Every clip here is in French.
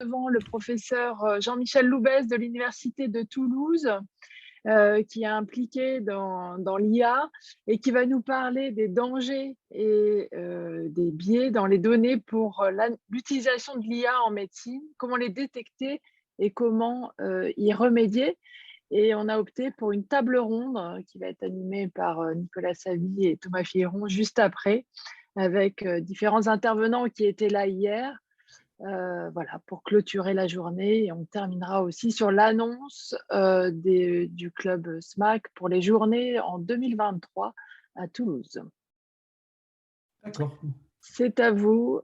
Devant le professeur Jean-Michel Loubès de l'Université de Toulouse, qui est impliqué dans l'IA et qui va nous parler des dangers et des biais dans les données pour l'utilisation de l'IA en médecine, comment les détecter et comment y remédier. Et on a opté pour une table ronde qui va être animée par Nicolas Savy et Thomas Filleron juste après, avec différents intervenants qui étaient là hier. Voilà, pour clôturer la journée. Et on terminera aussi sur l'annonce du club SMAC pour les journées en 2023 à Toulouse. D'accord. C'est à vous,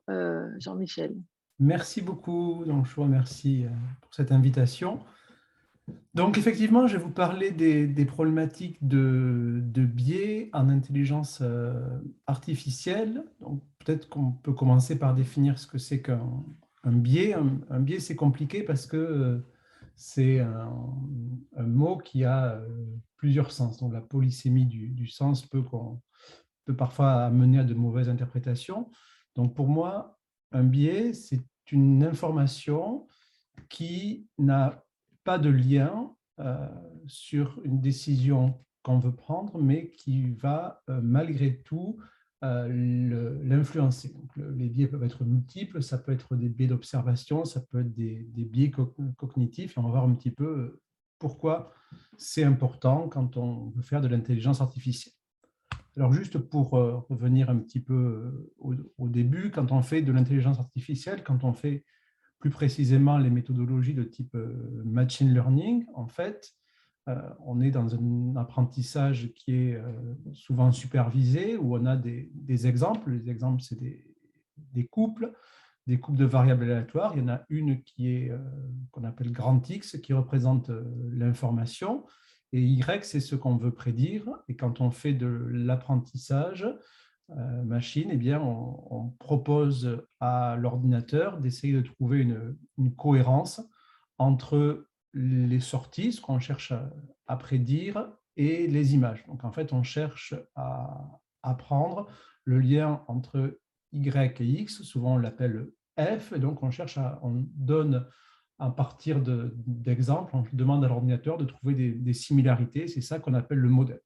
Jean-Michel. Merci beaucoup. Donc, je vous remercie pour cette invitation. Donc, effectivement, je vais vous parler des problématiques de biais en intelligence artificielle. Donc, peut-être qu'on peut commencer par définir ce que c'est qu'un biais. Un biais, c'est compliqué parce que c'est un mot qui a plusieurs sens. Donc, la polysémie du sens peut parfois amener à de mauvaises interprétations. Donc, pour moi, un biais, c'est une information qui n'a pas de lien sur une décision qu'on veut prendre, mais qui va malgré tout l'influencer. Les biais peuvent être multiples, ça peut être des biais d'observation, ça peut être des biais cognitifs, et on va voir un petit peu pourquoi c'est important quand on veut faire de l'intelligence artificielle. Alors juste pour revenir un petit peu au début, quand on fait de l'intelligence artificielle, quand on fait plus précisément les méthodologies de type machine learning, en fait, on est dans un apprentissage qui est souvent supervisé, où on a des exemples. Les exemples, c'est des couples de variables aléatoires. Il y en a une qui est qu'on appelle grand X, qui représente l'information, et Y, c'est ce qu'on veut prédire. Et quand on fait de l'apprentissage machine, eh bien, on propose à l'ordinateur d'essayer de trouver une cohérence entre les sorties, ce qu'on cherche à prédire, et les images. Donc, en fait, on cherche à apprendre le lien entre Y et X, souvent on l'appelle F, et donc on donne à partir d'exemples, on demande à l'ordinateur de trouver des similarités, c'est ça qu'on appelle le modèle.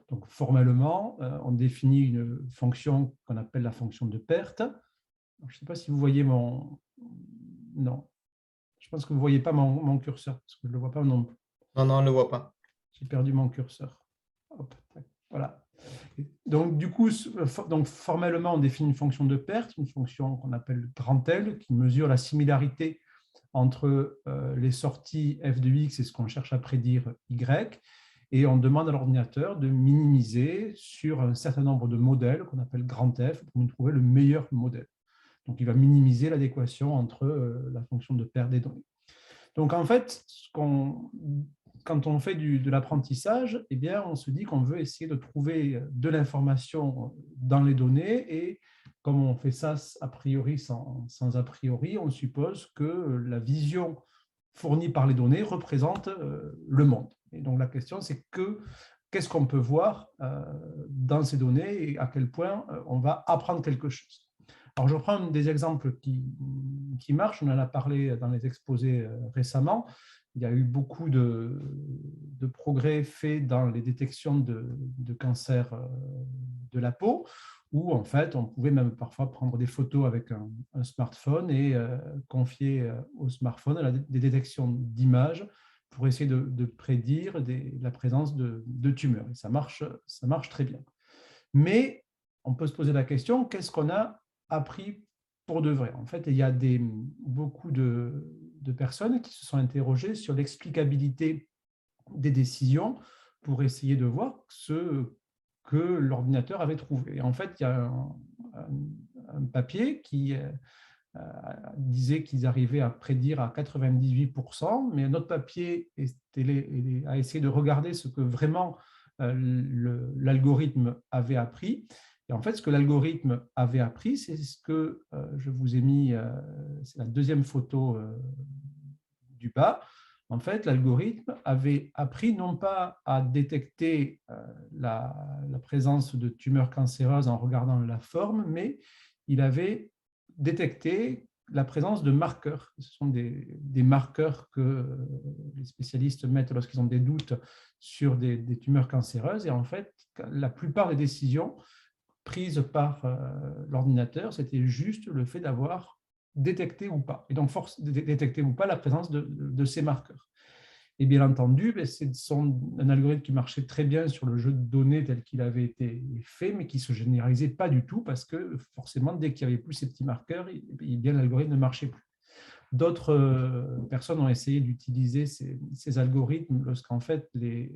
Donc, formellement, on définit une fonction qu'on appelle la fonction de perte. Je ne sais pas si vous voyez mon... Non, je pense que vous ne voyez pas mon curseur, parce que je ne le vois pas non plus. Non, on ne le voit pas. J'ai perdu mon curseur. Hop, voilà. Donc, du coup, formellement, on définit une fonction de perte, une fonction qu'on appelle grand L, qui mesure la similarité entre les sorties f de x et ce qu'on cherche à prédire y, et on demande à l'ordinateur de minimiser sur un certain nombre de modèles qu'on appelle grand F pour nous trouver le meilleur modèle. Donc, il va minimiser l'adéquation entre la fonction de perte des données. Donc, en fait, quand on fait de l'apprentissage, eh bien, on se dit qu'on veut essayer de trouver de l'information dans les données, et comme on fait ça a priori sans a priori, on suppose que la vision fournie par les données représente le monde. Et donc la question, c'est qu'est-ce qu'on peut voir dans ces données et à quel point on va apprendre quelque chose. Alors, je reprends des exemples qui marchent. On en a parlé dans les exposés récemment. Il y a eu beaucoup de progrès faits dans les détections de cancer de la peau, où en fait, on pouvait même parfois prendre des photos avec un smartphone et confier au smartphone des détections d'images pour essayer de prédire la présence de tumeurs. Et ça marche très bien. Mais on peut se poser la question, qu'est-ce qu'on a appris pour de vrai? En fait, il y a beaucoup de personnes qui se sont interrogées sur l'explicabilité des décisions pour essayer de voir ce que l'ordinateur avait trouvé. Et en fait, il y a un papier qui disait qu'ils arrivaient à prédire à 98%, mais un autre papier a essayé de regarder ce que vraiment l'algorithme avait appris. Et en fait, ce que l'algorithme avait appris, c'est ce que je vous ai mis, c'est la deuxième photo du bas. En fait, l'algorithme avait appris non pas à détecter la présence de tumeurs cancéreuses en regardant la forme, mais il avait détecté la présence de marqueurs. Ce sont des marqueurs que les spécialistes mettent lorsqu'ils ont des doutes sur des tumeurs cancéreuses. Et en fait, la plupart des décisions prises par l'ordinateur, c'était juste le fait d'avoir détecté ou pas. Et donc, détecté ou pas la présence de ces marqueurs. Et bien entendu, c'est un algorithme qui marchait très bien sur le jeu de données tel qu'il avait été fait, mais qui ne se généralisait pas du tout parce que forcément, dès qu'il n'y avait plus ces petits marqueurs, l'algorithme ne marchait plus. D'autres personnes ont essayé d'utiliser ces algorithmes lorsqu'en fait les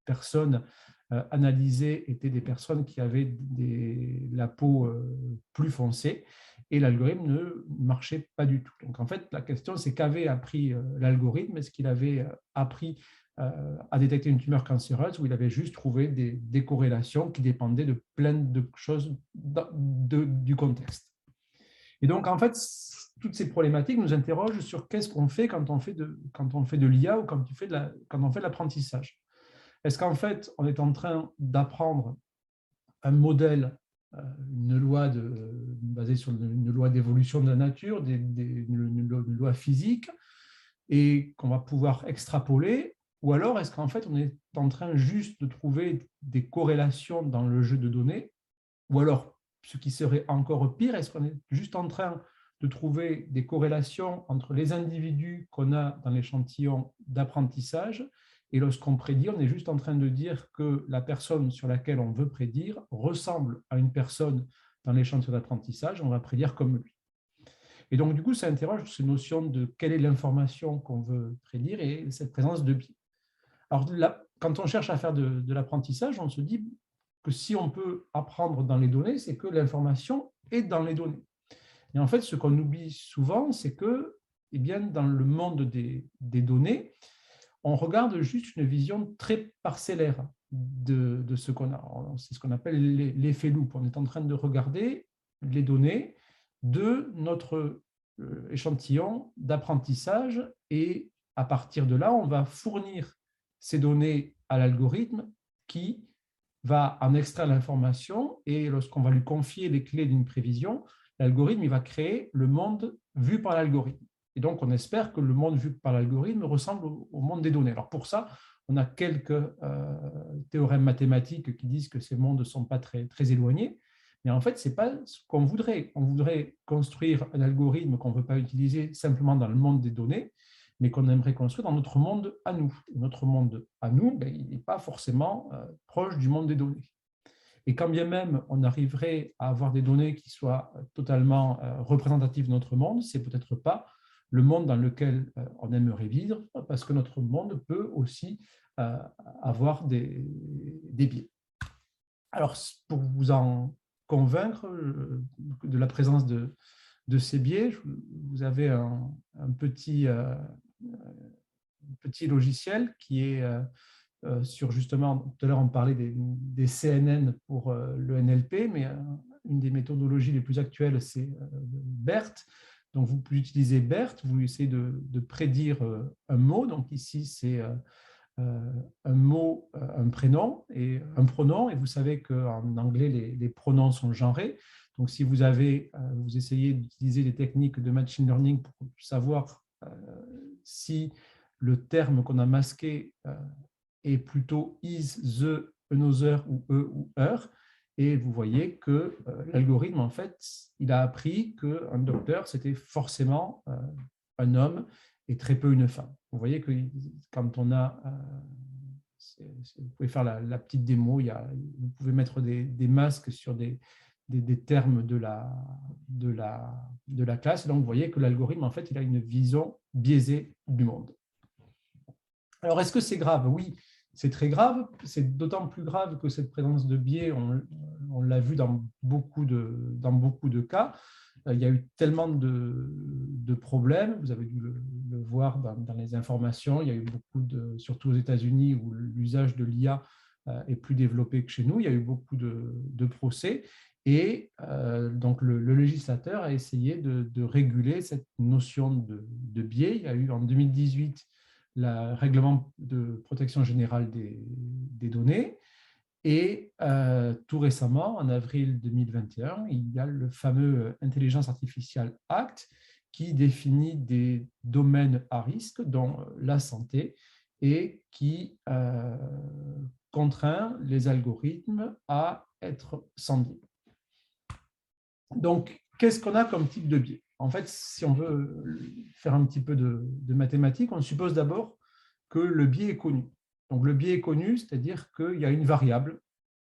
personnes analysées étaient des personnes qui avaient la peau plus foncée et l'algorithme ne marchait pas du tout. Donc en fait, la question c'est qu'avait appris l'algorithme. Est-ce qu'il avait appris à détecter une tumeur cancéreuse ou il avait juste trouvé des corrélations qui dépendaient de plein de choses du contexte. Et donc en fait, toutes ces problématiques nous interrogent sur qu'est-ce qu'on fait quand on fait de l'IA ou quand on fait de l'apprentissage. Est-ce qu'en fait, on est en train d'apprendre un modèle, une loi basée sur une loi d'évolution de la nature, une loi physique, et qu'on va pouvoir extrapoler, ou alors est-ce qu'en fait, on est en train juste de trouver des corrélations dans le jeu de données, ou alors, ce qui serait encore pire, est-ce qu'on est juste en train de trouver des corrélations entre les individus qu'on a dans l'échantillon d'apprentissage et lorsqu'on prédit, on est juste en train de dire que la personne sur laquelle on veut prédire ressemble à une personne dans l'échantillon d'apprentissage, on va prédire comme lui. Et donc, du coup, ça interroge ces notions de quelle est l'information qu'on veut prédire et cette présence de biais. Alors, là, quand on cherche à faire de l'apprentissage, on se dit que si on peut apprendre dans les données, c'est que l'information est dans les données. Et en fait, ce qu'on oublie souvent, c'est que eh bien, dans le monde des données, on regarde juste une vision très parcellaire de ce qu'on a. C'est ce qu'on appelle l'effet loupe. On est en train de regarder les données de notre échantillon d'apprentissage et à partir de là, on va fournir ces données à l'algorithme qui va en extraire l'information et lorsqu'on va lui confier les clés d'une prévision, l'algorithme il va créer le monde vu par l'algorithme. Et donc, on espère que le monde vu par l'algorithme ressemble au monde des données. Alors pour ça, on a quelques théorèmes mathématiques qui disent que ces mondes ne sont pas très, très éloignés, mais en fait, ce n'est pas ce qu'on voudrait. On voudrait construire un algorithme qu'on ne veut pas utiliser simplement dans le monde des données, mais qu'on aimerait construire dans notre monde à nous. Et notre monde à nous, il n'est pas forcément proche du monde des données. Et quand bien même on arriverait à avoir des données qui soient totalement représentatives de notre monde, ce n'est peut-être pas le monde dans lequel on aimerait vivre, parce que notre monde peut aussi avoir des biais. Alors, pour vous en convaincre de la présence de ces biais, vous avez un petit logiciel qui est sur justement, tout à l'heure on parlait des CNN pour le NLP, mais une des méthodologies les plus actuelles, c'est BERT. Donc, vous utilisez BERT, vous essayez de prédire un mot. Donc, ici, c'est un mot, un prénom et un pronom. Et vous savez qu'en anglais, les pronoms sont genrés. Donc, si vous essayez d'utiliser des techniques de machine learning pour savoir si le terme qu'on a masqué est plutôt is, the, another ou ou her. Et vous voyez que l'algorithme, en fait, il a appris qu'un docteur, c'était forcément un homme et très peu une femme. Vous voyez que quand on a... vous pouvez faire la petite démo, vous pouvez mettre des masques sur des termes de la classe. Et donc, vous voyez que l'algorithme, en fait, il a une vision biaisée du monde. Alors, est-ce que c'est grave? Oui, c'est très grave. C'est d'autant plus grave que cette présence de biais, on l'a vu dans beaucoup de cas. Il y a eu tellement de problèmes. Vous avez dû le voir dans les informations. Il y a eu beaucoup surtout aux États-Unis, où l'usage de l'IA est plus développé que chez nous. Il y a eu beaucoup de procès. Et donc, le législateur a essayé de réguler cette notion de biais. Il y a eu en 2018 le règlement de protection générale des données. Et tout récemment, en avril 2021, il y a le fameux Intelligence Artificielle Act qui définit des domaines à risque, dont la santé, et qui contraint les algorithmes à être sans biais. Donc, qu'est-ce qu'on a comme type de biais? En fait, si on veut faire un petit peu de mathématiques, on suppose d'abord que le biais est connu. Donc, le biais est connu, c'est-à-dire qu'il y a une variable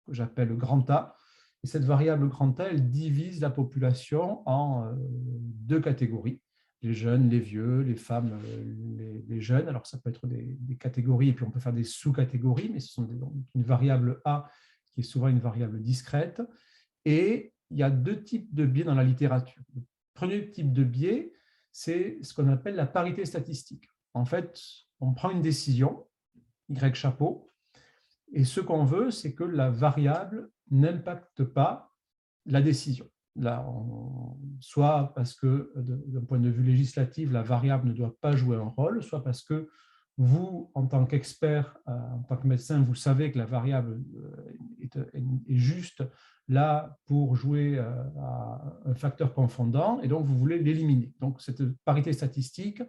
que j'appelle grand A, et cette variable grand A, elle divise la population en deux catégories, les jeunes, les vieux, les femmes, les jeunes. Alors, ça peut être des catégories, et puis on peut faire des sous-catégories, mais ce sont une variable A qui est souvent une variable discrète. Et il y a deux types de biais dans la littérature. Le premier type de biais, c'est ce qu'on appelle la parité statistique. En fait, on prend une décision, Y chapeau, et ce qu'on veut, c'est que la variable n'impacte pas la décision. Là, soit parce que, d'un point de vue législatif, la variable ne doit pas jouer un rôle, soit parce que vous, en tant qu'expert, en tant que médecin, vous savez que la variable est juste là pour jouer à un facteur confondant, et donc vous voulez l'éliminer. Donc, cette parité statistique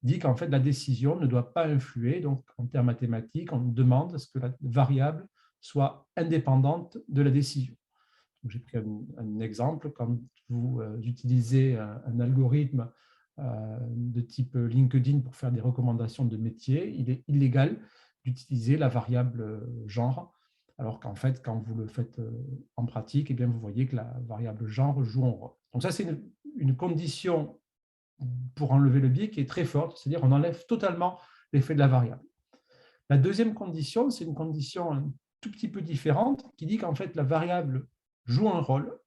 dit qu'en fait, la décision ne doit pas influer. Donc, en termes mathématiques, on demande à ce que la variable soit indépendante de la décision. J'ai pris un exemple. Quand vous utilisez un algorithme de type LinkedIn pour faire des recommandations de métiers, il est illégal d'utiliser la variable genre, alors qu'en fait, quand vous le faites en pratique, eh bien, vous voyez que la variable genre joue un rôle. Donc ça, c'est une condition pour enlever le biais qui est très forte, c'est-à-dire on enlève totalement l'effet de la variable. La deuxième condition, c'est une condition un tout petit peu différente qui dit qu'en fait, la variable joue un rôle,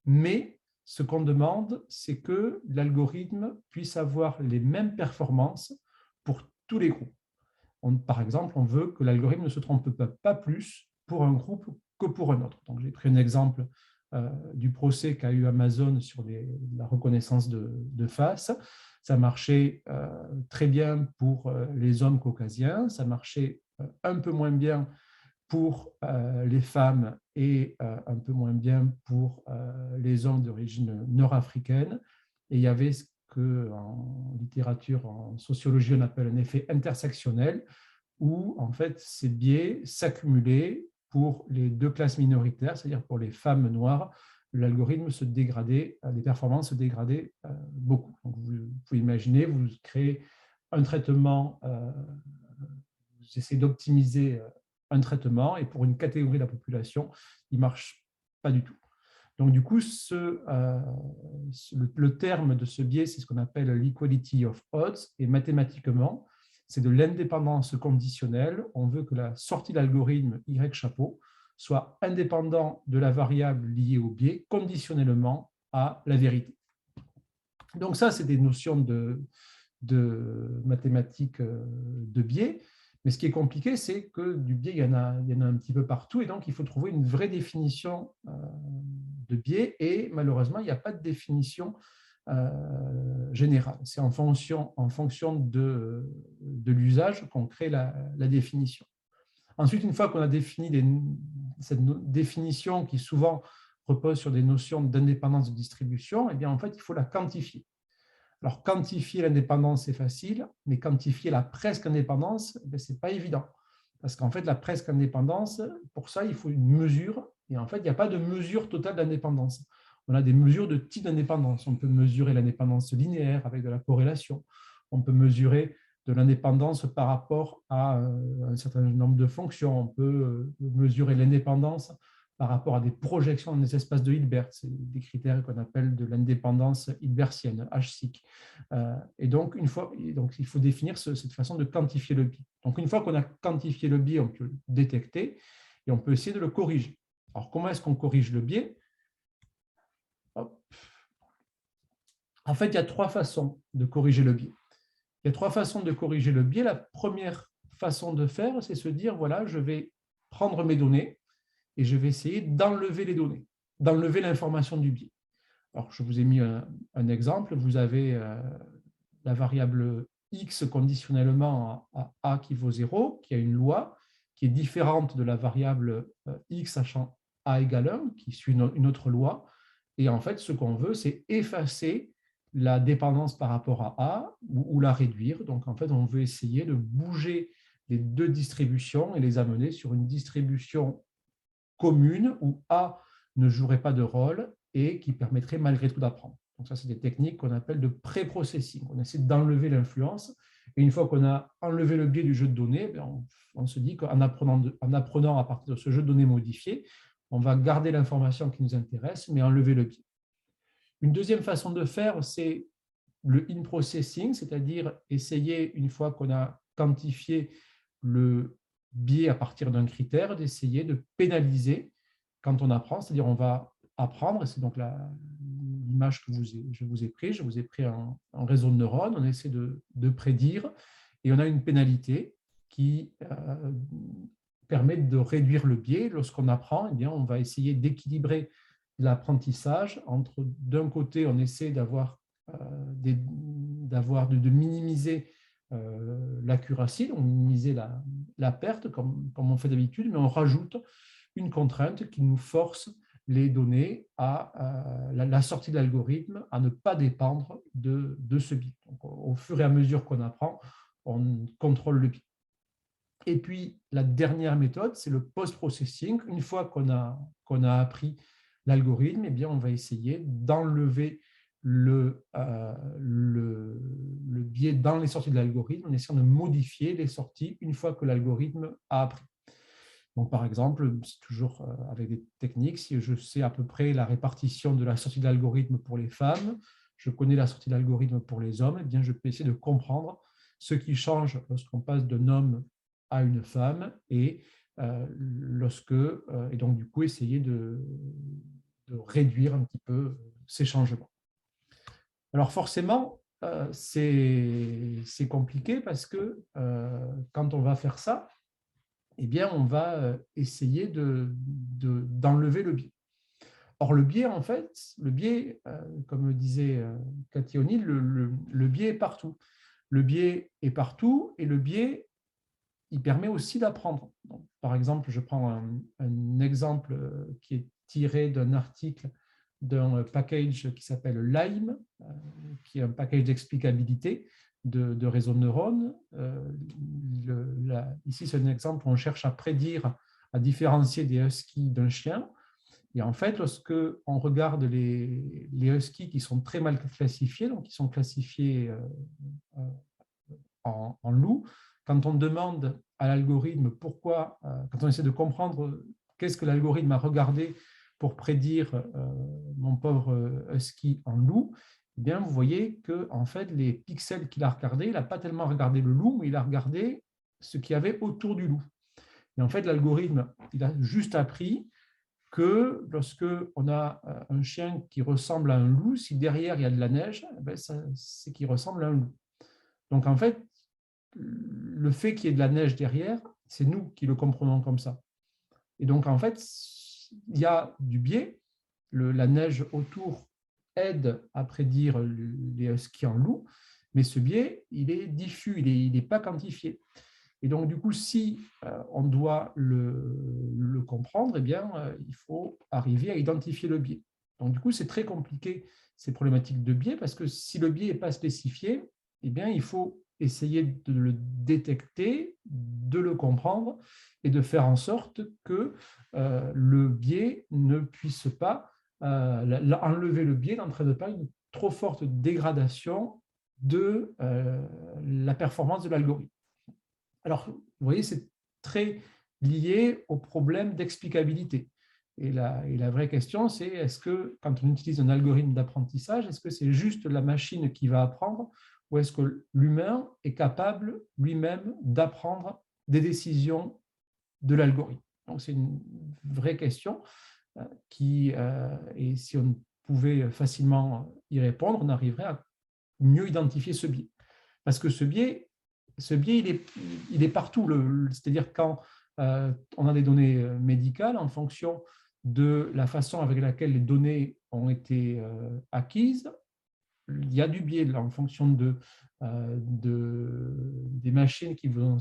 mais ce qu'on demande, c'est que l'algorithme puisse avoir les mêmes performances pour tous les groupes. Par exemple, on veut que l'algorithme ne se trompe pas plus pour un groupe que pour un autre. Donc, j'ai pris un exemple du procès qu'a eu Amazon sur la reconnaissance de face. Ça marchait très bien pour les hommes caucasiens, ça marchait un peu moins bien pour les femmes et un peu moins bien pour les hommes d'origine nord-africaine. Et il y avait ce qu'en littérature, en sociologie, on appelle un effet intersectionnel, où en fait ces biais s'accumulaient pour les deux classes minoritaires, c'est-à-dire pour les femmes noires, l'algorithme se dégradait, les performances se dégradaient beaucoup. Donc vous pouvez imaginer, vous créez un traitement, vous essayez d'optimiser un traitement, et pour une catégorie de la population, il ne marche pas du tout. Donc, du coup, le terme de ce biais, c'est ce qu'on appelle l'equality of odds, et mathématiquement, c'est de l'indépendance conditionnelle. On veut que la sortie de l'algorithme Y chapeau soit indépendant de la variable liée au biais, conditionnellement à la vérité. Donc ça, c'est des notions de mathématiques de biais. Mais ce qui est compliqué, c'est que du biais, il y en a un petit peu partout, et donc il faut trouver une vraie définition de biais, et malheureusement, il n'y a pas de définition générale. C'est en fonction de l'usage qu'on crée la définition. Ensuite, une fois qu'on a défini cette définition qui souvent repose sur des notions d'indépendance de distribution, eh bien, en fait, il faut la quantifier. Alors, quantifier l'indépendance, c'est facile, mais quantifier la presque indépendance, ce n'est pas évident. Parce qu'en fait, la presque indépendance, pour ça, il faut une mesure. Et en fait, il n'y a pas de mesure totale d'indépendance. On a des mesures de type d'indépendance. On peut mesurer l'indépendance linéaire avec de la corrélation. On peut mesurer de l'indépendance par rapport à un certain nombre de fonctions. On peut mesurer l'indépendance par rapport à des projections dans des espaces de Hilbert. C'est des critères qu'on appelle de l'indépendance hilbertienne, HSIC. Et donc, il faut définir cette façon de quantifier le biais. Donc, une fois qu'on a quantifié le biais, on peut le détecter et on peut essayer de le corriger. Alors, comment est-ce qu'on corrige le biais? Hop. En fait, il y a trois façons de corriger le biais. Il y a trois façons de corriger le biais. La première façon de faire, c'est se dire, voilà, je vais prendre mes données et je vais essayer d'enlever les données, d'enlever l'information du biais. Alors, je vous ai mis un exemple. Vous avez la variable x conditionnellement à a qui vaut 0, qui a une loi, qui est différente de la variable x sachant a égale 1, qui suit une autre loi. Et en fait, ce qu'on veut, c'est effacer la dépendance par rapport à A ou la réduire. Donc, en fait, on veut essayer de bouger les deux distributions et les amener sur une distribution commune où A ne jouerait pas de rôle et qui permettrait malgré tout d'apprendre. Donc, ça, c'est des techniques qu'on appelle de pré-processing. On essaie d'enlever l'influence. Et une fois qu'on a enlevé le biais du jeu de données, on se dit qu'en apprenant à partir de ce jeu de données modifié, on va garder l'information qui nous intéresse, mais enlever le biais. Une deuxième façon de faire, c'est le in-processing, c'est-à-dire essayer, une fois qu'on a quantifié le biais à partir d'un critère, d'essayer de pénaliser quand on apprend, c'est-à-dire on va apprendre, et c'est donc l'image que je vous ai prise, un réseau de neurones, on essaie de prédire, et on a une pénalité qui permet de réduire le biais. Lorsqu'on apprend, eh bien, on va essayer d'équilibrer l'apprentissage entre, d'un côté, on essaie de minimiser l'accuracy, donc minimiser la perte, comme on fait d'habitude, mais on rajoute une contrainte qui nous force les données à la sortie de l'algorithme à ne pas dépendre de ce biais. Donc, au fur et à mesure qu'on apprend, on contrôle le biais. Et puis, la dernière méthode, c'est le post-processing. Une fois qu'on a appris l'algorithme, eh bien, on va essayer d'enlever le biais dans les sorties de l'algorithme en essayant de modifier les sorties une fois que l'algorithme a appris. Donc, par exemple, c'est toujours avec des techniques, si je sais à peu près la répartition de la sortie de l'algorithme pour les femmes, je connais la sortie de l'algorithme pour les hommes, eh bien, je peux essayer de comprendre ce qui change lorsqu'on passe d'un homme à une femme et et donc du coup essayer de réduire un petit peu ces changements. Alors forcément, c'est compliqué parce que quand on va faire ça, eh bien, on va essayer d'enlever le biais. Or, le biais, en fait, comme disait Cathy O'Neill, le biais est partout. Le biais est partout et le biais, il permet aussi d'apprendre. Par exemple, je prends un exemple qui est tiré d'un article d'un package qui s'appelle LIME, qui est un package d'explicabilité de réseaux de neurones. Ici, c'est un exemple où on cherche à prédire, à différencier des huskies d'un chien. Et en fait, lorsque on regarde les huskies qui sont très mal classifiés, donc qui sont classifiés en loup, quand on demande à l'algorithme pourquoi, quand on essaie de comprendre qu'est-ce que l'algorithme a regardé pour prédire mon pauvre husky en loup, eh bien, vous voyez que en fait, les pixels qu'il a regardés, il n'a pas tellement regardé le loup, mais il a regardé ce qu'il y avait autour du loup. Et en fait, l'algorithme, il a juste appris que lorsque on a un chien qui ressemble à un loup, si derrière il y a de la neige, c'est qu'il ressemble à un loup. Donc en fait, le fait qu'il y ait de la neige derrière, c'est nous qui le comprenons comme ça. Et donc en fait, il y a du biais. La neige autour aide à prédire les huskies en loup, mais ce biais, il est diffus, il n'est pas quantifié. Et donc, du coup, si on doit le comprendre, eh bien, il faut arriver à identifier le biais. Donc, du coup, c'est très compliqué, ces problématiques de biais, parce que si le biais n'est pas spécifié, eh bien, il faut essayer de le détecter, de le comprendre et de faire en sorte que le biais ne puisse pas enlever le biais, n'entraîne pas une trop forte dégradation de la performance de l'algorithme. Alors, vous voyez, c'est très lié au problème d'explicabilité. Et la vraie question, c'est est-ce que quand on utilise un algorithme d'apprentissage, est-ce que c'est juste la machine qui va apprendre ou est-ce que l'humain est capable lui-même d'apprendre des décisions de l'algorithme? Donc, c'est une vraie question et si on pouvait facilement y répondre, on arriverait à mieux identifier ce biais. Parce que ce biais, il est partout. C'est-à-dire quand on a des données médicales, en fonction de la façon avec laquelle les données ont été acquises, il y a du biais là, en fonction des machines qui vous ont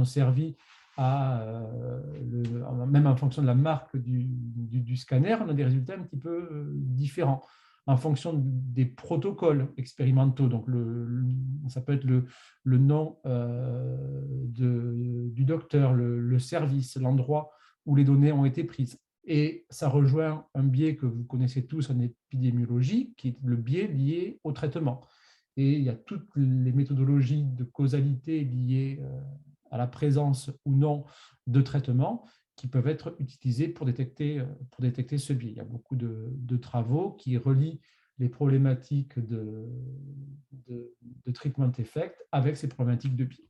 servi même en fonction de la marque du scanner, on a des résultats un petit peu différents en fonction des protocoles expérimentaux. Donc, ça peut être le nom du docteur, le service, l'endroit où les données ont été prises. Et ça rejoint un biais que vous connaissez tous en épidémiologie, qui est le biais lié au traitement. Et il y a toutes les méthodologies de causalité liées à la présence ou non de traitement qui peuvent être utilisés pour détecter ce biais. Il y a beaucoup de travaux qui relient les problématiques de treatment effect avec ces problématiques de biais.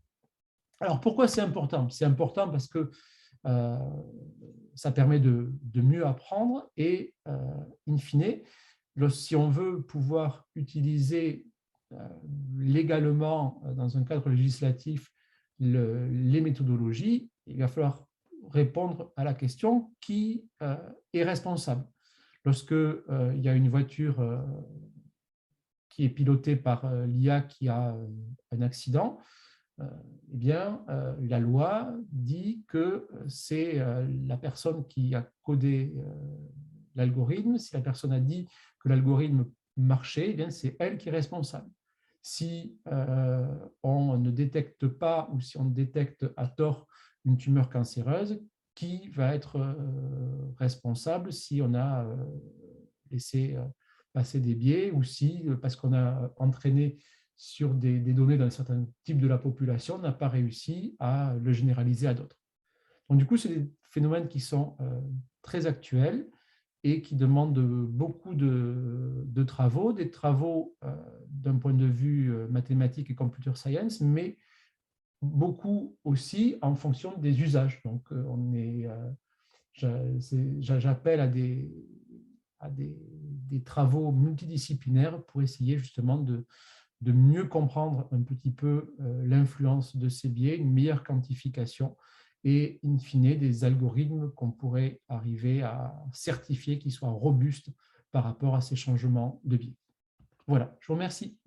Alors, pourquoi c'est important? C'est important parce que ça permet de mieux apprendre et, in fine, si on veut pouvoir utiliser légalement, dans un cadre législatif, les méthodologies, il va falloir répondre à la question qui est responsable. Lorsque il y a une voiture qui est pilotée par l'IA qui a un accident, eh bien, la loi dit que c'est la personne qui a codé l'algorithme. Si la personne a dit que l'algorithme marchait, eh bien, c'est elle qui est responsable. Si on ne détecte pas ou si on détecte à tort une tumeur cancéreuse, qui va être responsable si on a laissé passer des biais ou si, parce qu'on a entraîné sur des données d'un certain type de la population, on n'a pas réussi à le généraliser à d'autres. Donc, du coup, c'est des phénomènes qui sont très actuels et qui demandent beaucoup de travaux, des travaux d'un point de vue mathématique et computer science, mais beaucoup aussi en fonction des usages. Donc, j'appelle à des travaux multidisciplinaires pour essayer justement de mieux comprendre un petit peu l'influence de ces biais, une meilleure quantification et, in fine, des algorithmes qu'on pourrait arriver à certifier qui soient robustes par rapport à ces changements de biais. Voilà, je vous remercie.